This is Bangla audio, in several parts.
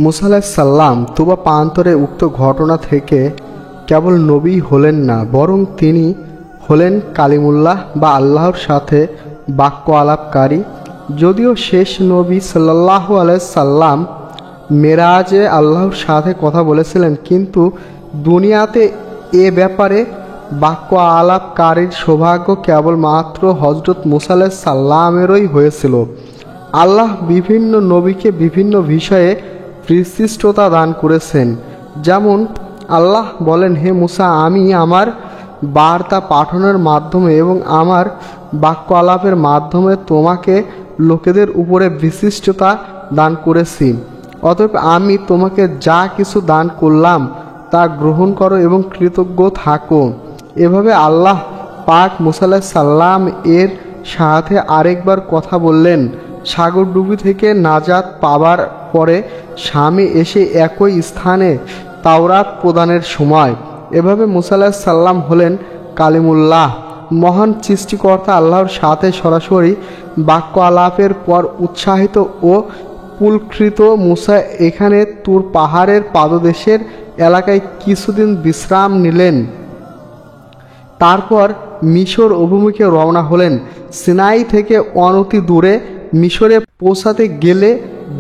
মুসা আলাইহিস সালাম তুবা প্রান্তরে উক্ত ঘটনা থেকে কেবল নবী হলেন না, বরং তিনি হলেন কালিমুল্লাহ বা আল্লাহর সাথে বাক্য আলাপকারী। যদিও শেষ নবী সাল্লাল্লাহু আলাইহি সাল্লাম মেরাজে আল্লাহর সাথে কথা বলেছিলেন, কিন্তু দুনিয়াতে এ ব্যাপারে বাক্য আলাপকারীর সৌভাগ্য কেবলমাত্র হযরত মুসা আলাইহিস সালামেরই হয়েছিল। আল্লাহ বিভিন্ন নবীকে বিভিন্ন বিষয়ে বিশিষ্টতা দান করেছেন। যেমন আল্লাহ বলেন, হে মুসা, আমি আমার বার্তা পাঠানোর মাধ্যমে এবং আমার বাক্য আলাপের মাধ্যমে তোমাকে লোকেদের উপরে বিশিষ্টতা দান করেছি। অতএব আমি তোমাকে যা কিছু দান করলাম তা গ্রহণ করো এবং কৃতজ্ঞ থাকো। এভাবে আল্লাহ পাক মুসা আলাইহিস সালাম এর সাথে আরেকবার কথা বললেন। সাগরডুবি থেকে নাজাত পাবার পরে স্বামী এসে একই স্থানে তাওরাত প্রদানের সময়। এভাবে মুসা আলাইহিস সালাম হলেন কালিমুল্লাহ। মহান সৃষ্টিকর্তা আল্লাহর সাথে সরাসরি বাক্য আলাপের পর উৎসাহিত ও পুলকৃত মুসা এখানে তুর পাহাড়ের পাদদেশের এলাকায় কিছুদিন বিশ্রাম নিলেন। তারপর মিশর অভিমুখে রওনা হলেন। সিনাই থেকে অনতি দূরে মিশরে পৌঁছাতে গেলে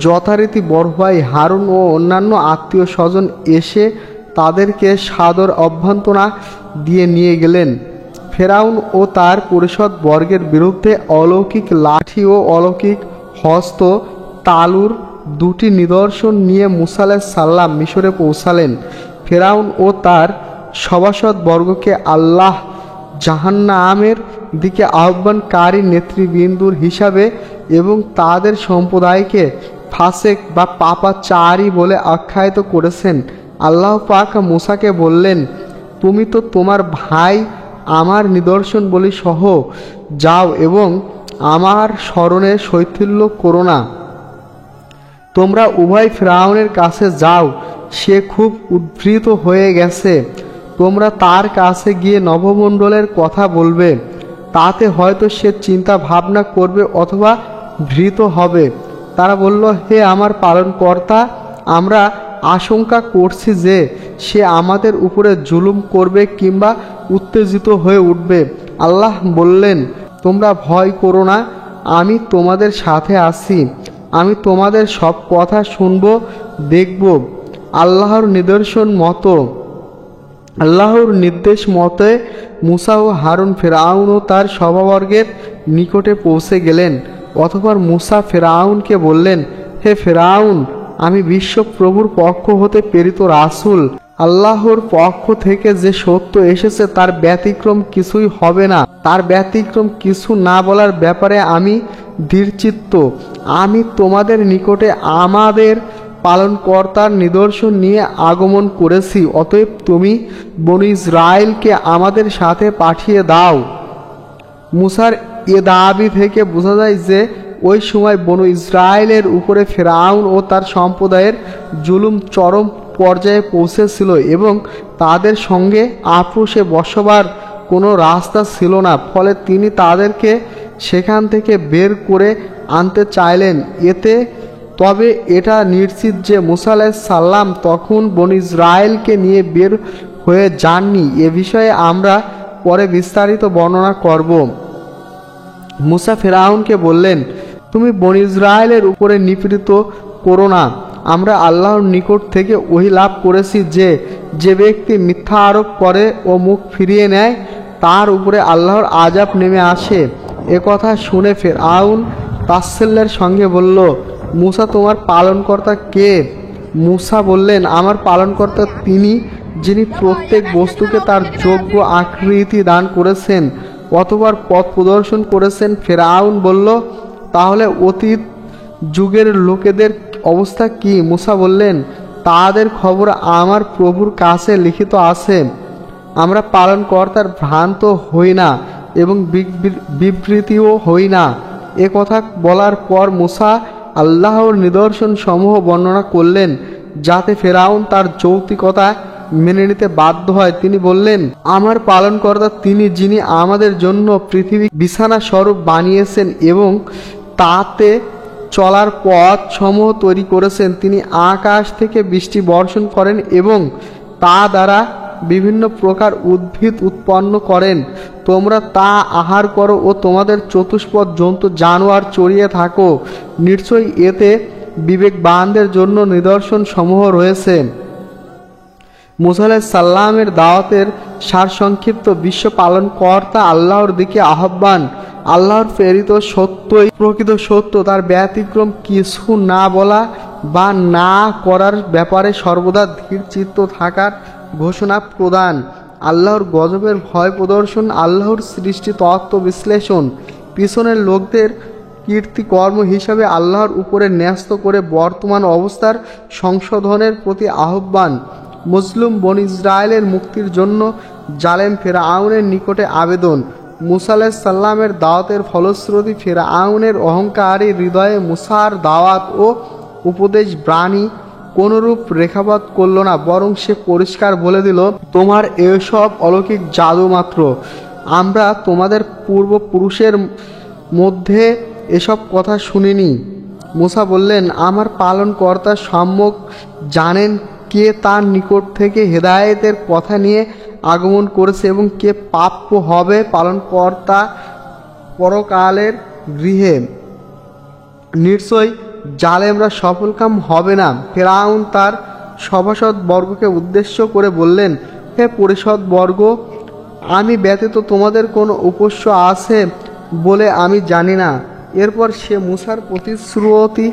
যথারীতি বড় ভাই হারুন ও অন্যান্য আত্মীয় স্বজন এসে তাদেরকে সাদর অভ্যর্থনা দিয়ে নিয়ে গেলেন। ফেরাউন ও তার পরিষদ বর্গের বিরুদ্ধে অলৌকিক লাঠি ও অলৌকিক হস্ত তালুর দুটি নিদর্শন নিয়ে মুসা আলাইহিস সালাম মিশরে পৌঁছালেন। ফেরাউন ও তার সভাসদ বর্গকে আল্লাহ জাহান্নামের দিকে আহ্বানকারী নেতৃবৃন্দুর হিসাবে এবং তাদের সম্প্রদায়কে ফাসেক বা পাপাচারী বলে আখ্যায়িত করেছেন। আল্লাহ পাক মুসাকে বললেন, তুমি তো তোমার ভাই আমার নিদর্শন বলি সহ যাও এবং আমার স্মরণে শৈথিল্য করো না। তোমরা উভয় ফিরআউনের কাছে যাও, সে খুব উদ্ভৃত হয়ে গেছে। তোমরা তার কাছে গিয়ে নবমণ্ডলের কথা বলবে, তাতে হয়তো সে চিন্তা ভাবনা করবে অথবা ভীত হবে। তারা বলল, হে আমার পালনকর্তা, আমরা আশঙ্কা করছি যে সে আমাদের উপরে জুলুম করবে কিংবা উত্তেজিত হয়ে উঠবে। আল্লাহ বললেন, তোমরা ভয় করো না, আমি তোমাদের সাথে আছি। আমি তোমাদের সব কথা শুনব, দেখব। আল্লাহর নির্দেশ মতে মুসা ও হারুন ফেরাউন ও তার সভাবর্গের নিকটে পৌঁছে গেলেন। অতঃপর মুসা ফেরাউনকে বললেন, হে ফেরাউন, আমি বিশ্বপ্রভুর পক্ষ হতে প্রেরিত রাসূল। আল্লাহর পক্ষ থেকে যে সত্য এসেছে তার ব্যতিক্রম কিছুই হবে না। তার ব্যতিক্রম কিছু না বলার ব্যাপারে আমি দৃঢ়চিত্ত। আমি তোমাদের নিকটে আমাদের পালনকর্তার নিদর্শন নিয়ে আগমন করেছি। অতএব তুমি বনী ইসরাইলকে আমাদের সাথে পাঠিয়ে দাও। মুসার এ দাবি থেকে বোঝা যায় যে ওই সময় বনু ইসরায়েলের উপরে ফেরাউন ও তার সম্প্রদায়ের জুলুম চরম পর্যায়ে পৌঁছেছিল এবং তাদের সঙ্গে আপোষে বসবার কোনো রাস্তা ছিল না। ফলে তিনি তাদেরকে সেখান থেকে বের করে আনতে চাইলেন। তবে এটা নিশ্চিত যে মুসা আলাইহিস সালাম তখন বনী ইসরায়েলকে নিয়ে বের হয়ে যাননি। এ বিষয়ে আমরা পরে বিস্তারিত বর্ণনা করব। মুসা ফেরাউনকে বললেন, তুমি বনী ইসরায়েলের উপরে নিপীড়িত করো না। আমরা আল্লাহর নিকট থেকে ওহী লাভ করেছি যে যে ব্যক্তি মিথ্যা আরোপ করে ও মুখ ফিরিয়ে নেয় তার উপরে আল্লাহর আযাব নেমে আসে। এ কথা শুনে ফেরাউন তাচ্ছিল্যের সঙ্গে বলল, মুসা, তোমার পালনকর্তা কে? মুসা বললেন, আমার পালনকর্তা তিনি যিনি প্রত্যেক বস্তুকে তার যোগ্য আকৃতি দান করেছেন অথবা পথ প্রদর্শন করেছেন। ফেরাউন বলল, তাহলে অতীত যুগের লোকেদের অবস্থা কি? মুসা বললেন, তাদের খবর আমার প্রভুর কাছে লিখিত আছে। আমরা পালনকর্তার ভ্রান্ত হই না এবং বিবৃতিও হই না। এ কথা বলার পর মুসা আল্লাহর নিদর্শন সমূহ বর্ণনা করলেন যাতে ফেরাউন তার যৌক্তিকতা মেনে নিতে বাধ্য হয়। তিনি বললেন, আমার পালনকর্তা তিনি যিনি আমাদের জন্য পৃথিবী বিছানা স্বরূপ বানিয়েছেন এবং তাতে চলার পথ সমূহ তৈরি করেছেন। তিনি আকাশ থেকে বৃষ্টি বর্ষণ করেন এবং তা দ্বারা বিভিন্ন প্রকার উদ্ভিদ উৎপন্ন করেন। তোমরা তা আহার করো ও তোমাদের চতুষ্পদ জন্তু জানোয়ার চড়িয়ে থাকো। নিশ্চয়ই এতে বিবেকবানদের জন্য নিদর্শন সমূহ রয়েছে। মুসা আলাইহিস সালামের দাওয়াতের সারসংক্ষিপ্ত বিশ্ব পালনকর্তা আল্লাহর দিকে আহ্বান। আল্লাহর প্রেরিত সত্যই প্রকৃত সত্য, তার ব্যতিক্রম কিছু না বলা বা না করার ব্যাপারে সর্বদা ধীর চিত্ত থাকার ঘোষণা প্রদান, আল্লাহর গজবের ভয় প্রদর্শন, আল্লাহর সৃষ্টি তত্ত্ব বিশ্লেষণ, পিছনের লোকদের কীর্তিকর্ম হিসাবে আল্লাহর উপরে ন্যস্ত করে বর্তমান অবস্থার সংশোধনের প্রতি আহ্বান, মুসলিম বনী ইসরায়েলের মুক্তির জন্য জালেম ফেরাউনের নিকটে আবেদন। মুসা আলাইহিস সালামের দাওয়াতের ফলশ্রুতি ফেরাউনের অহংকারী হৃদয়ে মুসার দাওয়াত ও উপদেশ বাণী কোনরূপ রেখাপাত করল না, বরং সে পরিষ্কার বলে দিল, তোমার এসব অলৌকিক জাদু মাত্র। আমরা তোমাদের পূর্বপুরুষের মধ্যে এসব কথা শুনিনি। মুসা বললেন, আমার পালনকর্তা সম্যক জানেন কে তার নিকট থেকে হেদায়েতের কথা নিয়ে আগমন করেছে এবং কে প্রাপ্য হবে পালনকর্তা পরকালের গৃহে। নিশ্চয়ই জালেমরা সফলকাম হবে না। ফেরাউন তার সভাসদ বর্গকে উদ্দেশ্য করে বললেন, হে পরিষদ বর্গ, আমি ব্যতীত তোমাদের কোনো উপাস্য আছে বলে আমি জানি না। এরপর সে মুসার প্রতিশ্রুতি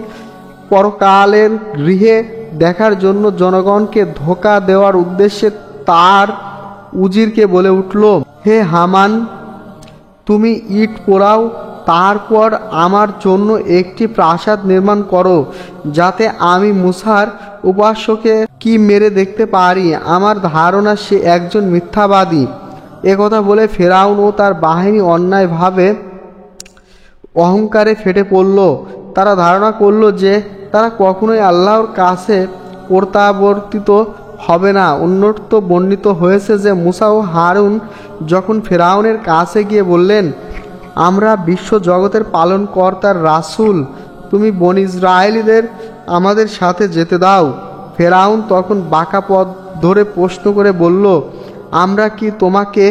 পরকালের গৃহে দেখার জন্য জনগণকে ধোঁকা দেওয়ার উদ্দেশ্যে তার উজিরকে বলে উঠল, হে হামান, তুমি ইট পোড়াও, তারপর আমার জন্য একটি প্রাসাদ নির্মাণ করো, যাতে আমি মুসার উপাস্যকে কি মেরে দেখতে পারি। আমার ধারণা সে একজন মিথ্যাবাদী। একথা বলে ফেরাউন ও তার বাহিনী অন্যায়ভাবে অহংকারে ফেটে পড়ল। তারা ধারণা করল যে তারা কখনোই আল্লাহর কাছে প্রত্যাবর্তিত হবে না। অন্যত্র বর্ণিত হয়েছে যে মুসা ও হারুন যখন ফেরাউনের কাছে গিয়ে বললেন, আমরা বিশ্ব জগতের পালনকর্তার রাসূল, তুমি বনী ইসরায়েলীদের আমাদের সাথে যেতে দাও। ফেরাউন তখন বাঁকা পথ ধরে প্রশ্ন করে বলল, আমরা কি তোমাকে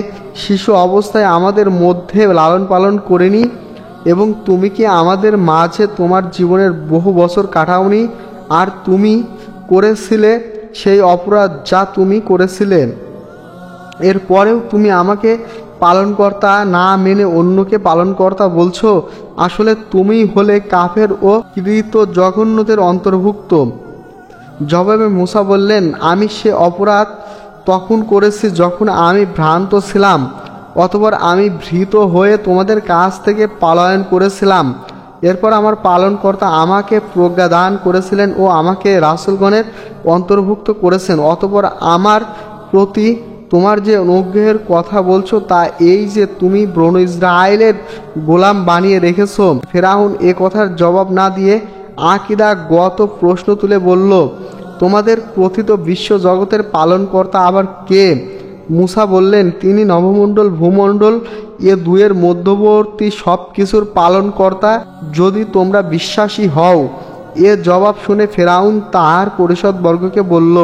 শিশু অবস্থায় আমাদের মধ্যে লালন পালন করিনি এবং তুমি কি আমাদের মাঝে তোমার জীবনের বহু বছর কাটাওনি? আর তুমি করেছিলে সেই অপরাধ যা তুমি করেছিলে। এরপরেও তুমি আমাকে পালনকর্তা না মেনে অন্যকে পালনকর্তা বলছো। আসলে তুমি হলে কাফের ও কৃত জঘন্যদের অন্তর্ভুক্ত। জবাবে মুসা বললেন, আমি সে অপরাধ তখন করেছি যখন আমি ভ্রান্ত ছিলাম, অতঃপর আমি ভীত হয়ে তোমাদের কাছ থেকে পলায়ন করেছিলাম। এরপর আমার পালনকর্তা আমাকে প্রজ্ঞা দান করেছিলেন ও আমাকে রাসূলগণের অন্তর্ভুক্ত করেছেন। অতঃপর আমার প্রতি তোমার যে অনুগ্রহের কথা বলছো তা এই যে তুমি বনী ইসরায়েলের গোলাম বানিয়ে রেখেছ। ফেরাউন এ কথার জবাব না দিয়ে আকীদাগত প্রশ্ন তুলে বলল, তোমাদের কথিত বিশ্ব জগতের পালনকর্তা আবার কে? মুসা বললেন, তিনি নভমণ্ডল ভূমণ্ডল এ দুয়ের মধ্যবর্তী সব কিছুর পালনকর্তা, যদি তোমরা বিশ্বাসী হও। এ জবাব শুনে ফেরাউন তার পরিষদবর্গকে বলল,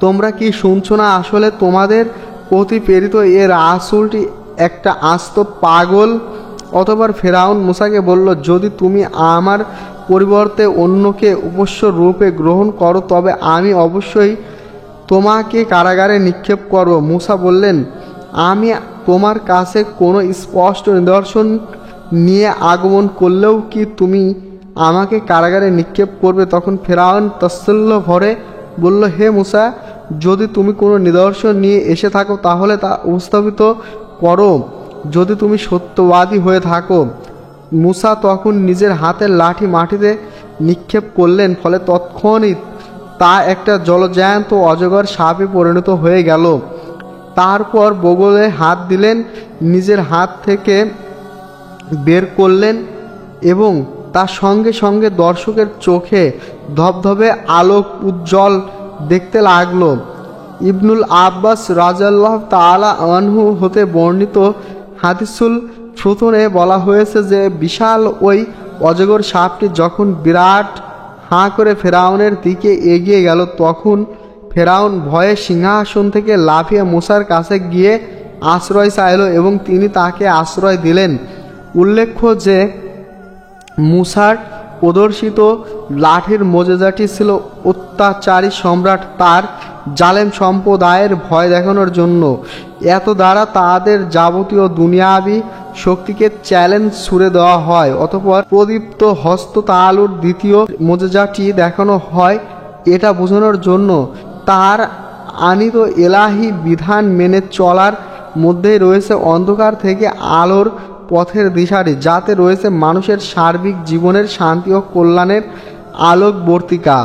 তোমরা কি শুনছো না? আসলে তোমাদের প্রতি প্রেরিত এ রাসূলটি একটা আস্ত পাগল। অতঃপর ফেরাউন মুসাকে বলল, যদি তুমি আমার পরিবর্তে অন্যকে উপাস্য রূপে গ্রহণ করো তবে আমি অবশ্যই তোমাকে কারাগারে নিক্ষেপ করব। মুসা বললেন, আমি তোমার কাছে কোনো স্পষ্ট নিদর্শন নিয়ে আগমন করলেও কি তুমি আমাকে কারাগারে নিক্ষেপ করবে? তখন ফেরাউন তাচ্ছিল্য ভরে বলল, হে মুসা, যদি তুমি কোনো নিদর্শন নিয়ে এসে থাকো তাহলে তা উপস্থাপিত করো, যদি তুমি সত্যবাদী হয়ে থাকো। মুসা তখন নিজের হাতের লাঠি মাটিতে নিক্ষেপ করলেন, ফলে তৎক্ষণাৎ তা একটা জলজ্যান্ত অজগর সাপে পরিণত হয়ে গেল। তারপর বগলে হাত দিলেন, নিজের হাত থেকে বের করলেন এবং তার সঙ্গে সঙ্গে দর্শকের চোখে ধবধবে আলোক উজ্জ্বল দেখতে লাগলো। ইবনুল আব্বাস রাদিয়াল্লাহু তাআলা আনহু হতে বর্ণিত হাদিসুল ফুতুনে বলা হয়েছে যে বিশাল ওই অজগর সাপটি যখন বিরাট হাঁ করে ফেরাউনের দিকে এগিয়ে গেল, তখন ফেরাউন ভয়ে সিংহাসন থেকে লাফিয়ে মূসার কাছে গিয়ে আশ্রয় চাইল এবং তিনি তাকে আশ্রয় দিলেন। উল্লেখ্য যে মূসার প্রদর্শিত লাঠির মোজেজাটি ছিল অত্যাচারী সম্রাট তার জালেম সম্প্রদায়ের ভয় দেখানোর জন্য। এত দ্বারা তাদের যাবতীয় দুনিয়াবি শক্তিকে চ্যালেঞ্জ ছুড়ে দেওয়া হয়। অতঃপর প্রদীপ্ত হস্ত তালুর দ্বিতীয় মোজেজাটি দেখানো হয় এটা বোঝানোর জন্য তার আনিত এলাহি বিধান মেনে চলার মধ্যেই রয়েছে অন্ধকার থেকে আলোর পথের দিশারি, যাতে রয়েছে মানুষের সার্বিক জীবনের শান্তি ও কল্যাণের আলোকবর্তিকা।